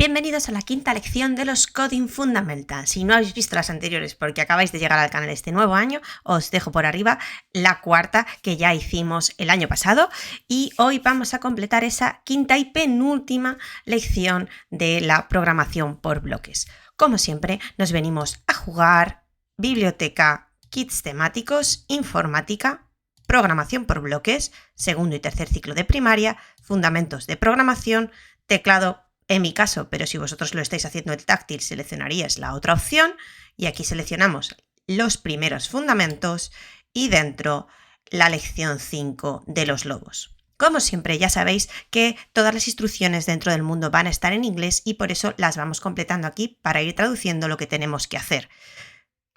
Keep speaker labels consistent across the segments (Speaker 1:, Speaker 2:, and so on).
Speaker 1: Bienvenidos a la quinta lección de los Coding Fundamentals. Si no habéis visto las anteriores porque acabáis de llegar al canal este nuevo año, os dejo por arriba la cuarta que ya hicimos el año pasado y hoy vamos a completar esa quinta y penúltima lección de la programación por bloques. Como siempre, nos venimos a jugar biblioteca, kits temáticos, informática, programación por bloques, segundo y tercer ciclo de primaria, fundamentos de programación, teclado. En mi caso, pero si vosotros lo estáis haciendo el táctil, seleccionaríais la otra opción y aquí seleccionamos los primeros fundamentos y dentro la lección 5 de los lobos. Como siempre, ya sabéis que todas las instrucciones dentro del mundo van a estar en inglés y por eso las vamos completando aquí para ir traduciendo lo que tenemos que hacer.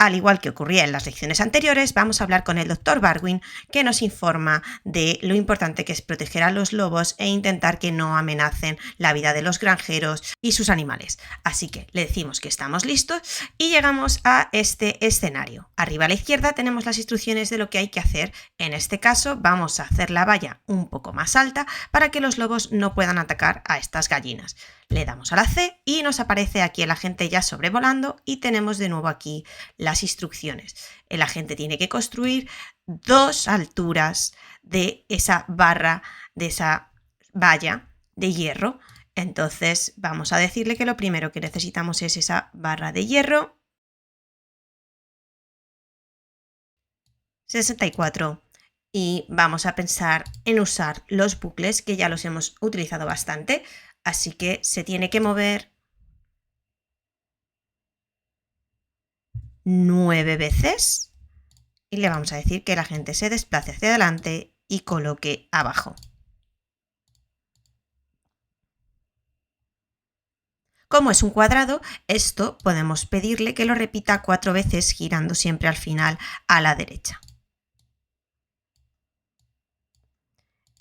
Speaker 1: Al igual que ocurría en las lecciones anteriores, vamos a hablar con el Dr. Barwin, que nos informa de lo importante que es proteger a los lobos e intentar que no amenacen la vida de los granjeros y sus animales. Así que le decimos que estamos listos y llegamos a este escenario. Arriba a la izquierda tenemos las instrucciones de lo que hay que hacer. En este caso vamos a hacer la valla un poco más alta para que los lobos no puedan atacar a estas gallinas. Le damos a la C y nos aparece aquí el agente ya sobrevolando y tenemos de nuevo aquí las instrucciones. El agente tiene que construir 2 alturas de esa barra, de esa valla de hierro. Entonces vamos a decirle que lo primero que necesitamos es esa barra de hierro. 64. Y vamos a pensar en usar los bucles, que ya los hemos utilizado bastante. Así que se tiene que mover 9 veces y le vamos a decir que la gente se desplace hacia adelante y coloque abajo. Como es un cuadrado, esto podemos pedirle que lo repita 4 veces girando siempre al final a la derecha.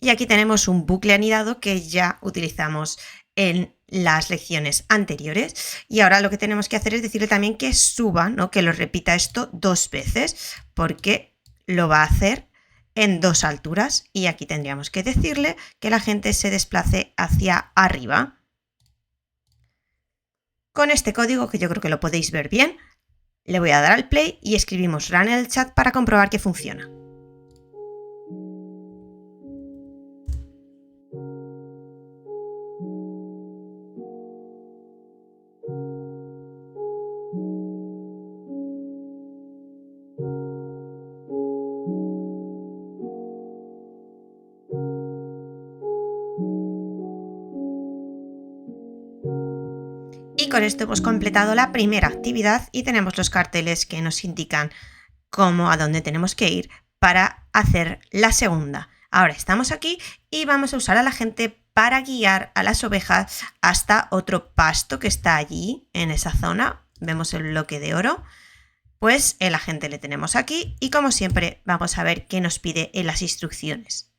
Speaker 1: Y aquí tenemos un bucle anidado que ya utilizamos en las lecciones anteriores y ahora lo que tenemos que hacer es decirle también que suba, ¿no? Que lo repita esto 2 veces porque lo va a hacer en 2 alturas y aquí tendríamos que decirle que la gente se desplace hacia arriba. Con este código, que yo creo que lo podéis ver bien, le voy a dar al play y escribimos run en el chat para comprobar que funciona. Y con esto hemos completado la primera actividad y tenemos los carteles que nos indican a dónde tenemos que ir para hacer la segunda. Ahora estamos aquí y vamos a usar a la gente para guiar a las ovejas hasta otro pasto que está allí en esa zona. Vemos el bloque de oro. Pues el agente le tenemos aquí y como siempre vamos a ver qué nos pide en las instrucciones.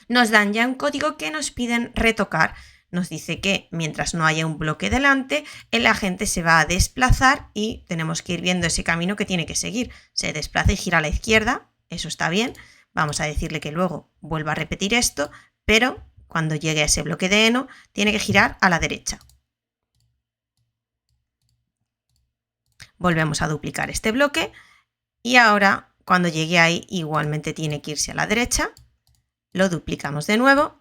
Speaker 1: Nos dan ya un código que nos piden retocar. Nos dice que mientras no haya un bloque delante, el agente se va a desplazar y tenemos que ir viendo ese camino que tiene que seguir. Se desplaza y gira a la izquierda, eso está bien. Vamos a decirle que luego vuelva a repetir esto, pero cuando llegue a ese bloque de heno, tiene que girar a la derecha. Volvemos a duplicar este bloque y ahora cuando llegue ahí igualmente tiene que irse a la derecha. Lo duplicamos de nuevo.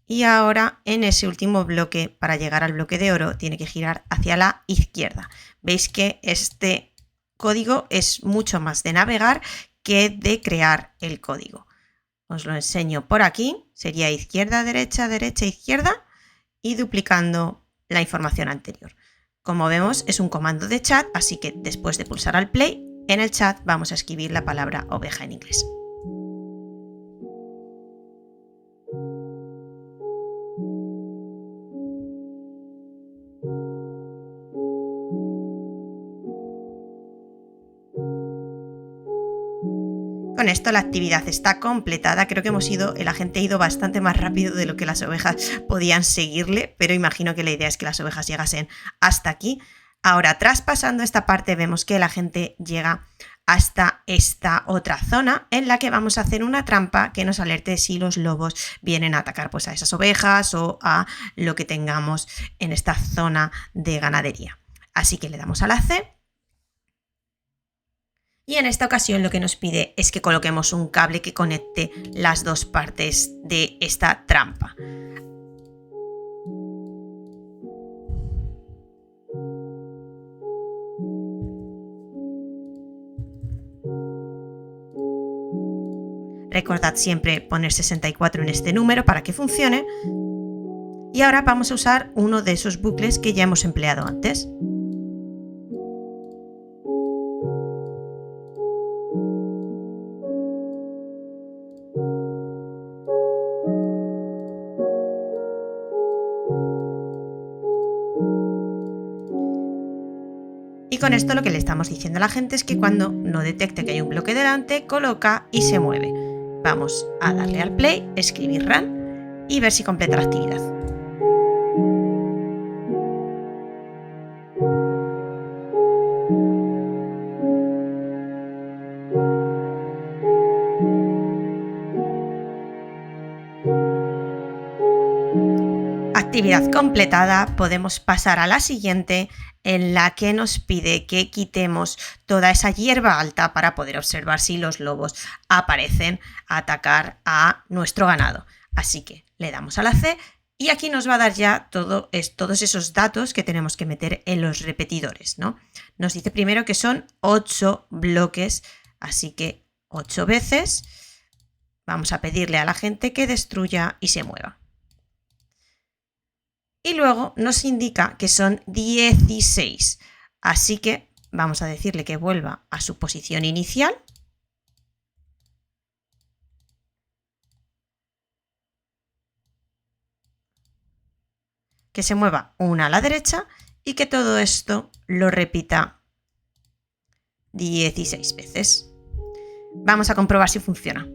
Speaker 1: Y ahora en ese último bloque, para llegar al bloque de oro, tiene que girar hacia la izquierda. Veis que este código es mucho más de navegar que de crear el código. Os lo enseño por aquí. Sería izquierda, derecha, derecha, izquierda y duplicando la información anterior. Como vemos, es un comando de chat, así que después de pulsar al play, en el chat vamos a escribir la palabra oveja en inglés. Con esto la actividad está completada. Creo que el agente ha ido bastante más rápido de lo que las ovejas podían seguirle, pero imagino que la idea es que las ovejas llegasen hasta aquí. Ahora, traspasando esta parte, vemos que el agente llega hasta esta otra zona en la que vamos a hacer una trampa que nos alerte si los lobos vienen a atacar pues a esas ovejas o a lo que tengamos en esta zona de ganadería. Así que le damos a la C. Y en esta ocasión lo que nos pide es que coloquemos un cable que conecte las dos partes de esta trampa. Recordad siempre poner 64 en este número para que funcione. Y ahora vamos a usar uno de esos bucles que ya hemos empleado antes. Y con esto lo que le estamos diciendo a la gente es que cuando no detecte que hay un bloque delante, coloca y se mueve. Vamos a darle al play, escribir run y ver si completa la actividad. Actividad completada, podemos pasar a la siguiente en la que nos pide que quitemos toda esa hierba alta para poder observar si los lobos aparecen a atacar a nuestro ganado. Así que le damos a la C y aquí nos va a dar ya todos esos datos que tenemos que meter en los repetidores, ¿no? Nos dice primero que son 8 bloques, así que 8 veces vamos a pedirle a la gente que destruya y se mueva. Y luego nos indica que son 16, así que vamos a decirle que vuelva a su posición inicial. Que se mueva una a la derecha y que todo esto lo repita 16 veces. Vamos a comprobar si funciona.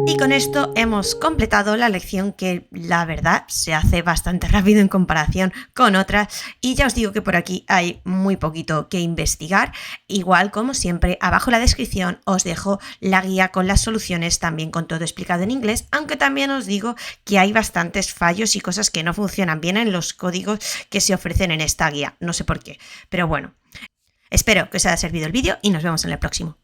Speaker 1: Y con esto hemos completado la lección, que la verdad se hace bastante rápido en comparación con otras, y ya os digo que por aquí hay muy poquito que investigar. Igual, como siempre, abajo en la descripción os dejo la guía con las soluciones, también con todo explicado en inglés, aunque también os digo que hay bastantes fallos y cosas que no funcionan bien en los códigos que se ofrecen en esta guía, no sé por qué, pero bueno. Espero que os haya servido el vídeo y nos vemos en el próximo.